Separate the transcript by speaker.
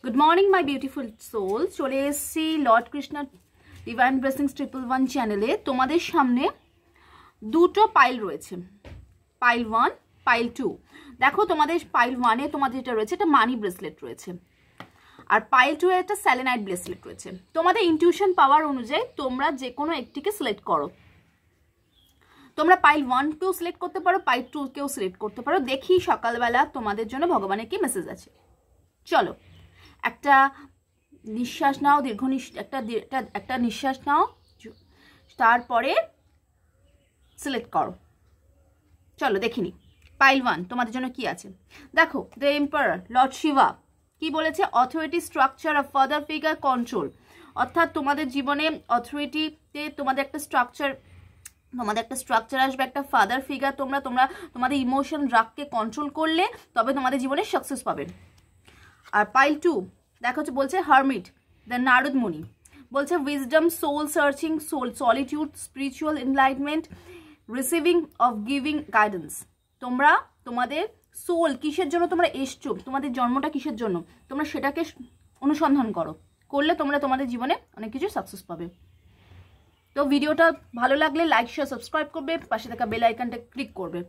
Speaker 1: Good morning my beautiful soul. চলে এসেছি Lord Krishna divine blessings 111 চ্যানেলে। তোমাদের সামনে দুটো পাইল রয়েছে, পাইল 1, পাইল 2। দেখো তোমাদের পাইল 1-এ তোমাদের যেটা রয়েছে এটা মানি ব্রেসলেট রয়েছে, আর পাইল 2-এ একটা স্যালেনাইট ব্রেসলেট রয়েছে। তোমাদের ইনটিউশন পাওয়ার অনুযায়ী তোমরা যে কোনো একটিকে সিলেক্ট করো। তোমরা পাইল 1-কেও সিলেক্ট করতে পারো, পাইল 2-কেও সিলেক্ট করতে পারো। দেখি সকালবেলা তোমাদের জন্য ভগবানের কি মেসেজ আছে। চলো, একটা নিঃশ্বাস নাও, দীর্ঘ একটা নিঃশ্বাস নাও, তারপরে সিলেক্ট করো। চলো দেখিনি পাইল 1 তোমাদের জন্য কি আছে। দেখো, দ্য এম্পারার লর্ড শিবা কি বলেছে? Authority, structure of father figure, control. অর্থাৎ তোমাদের জীবনে অথরিটিতে তোমাদের একটা স্ট্রাকচার আসবে, একটা ফাদার ফিগার। তোমাদের ইমোশন, রাগকে কন্ট্রোল করলে তবে তোমাদের জীবনে সাকসেস পাবে। আর পাইল 2 দেখো বলছে হারমিট, দ্য নারদ মুনি বলছে wisdom, soul searching, solitude, spiritual enlightenment, receiving of giving guidance. তোমরা তোমাদের সোল কিসের জন্য তোমরা এসছো, তোমাদের জন্মটা কিসের জন্য, তোমরা সেটাকে অনুসন্ধান করলে তোমরা তোমাদের জীবনে অনেক কিছু সাকসেস পাবে। তো ভিডিওটা ভালো লাগলে লাইক, শেয়ার, সাবস্ক্রাইব করবে, পাশে থাকা বেল আইকনটা ক্লিক করবে।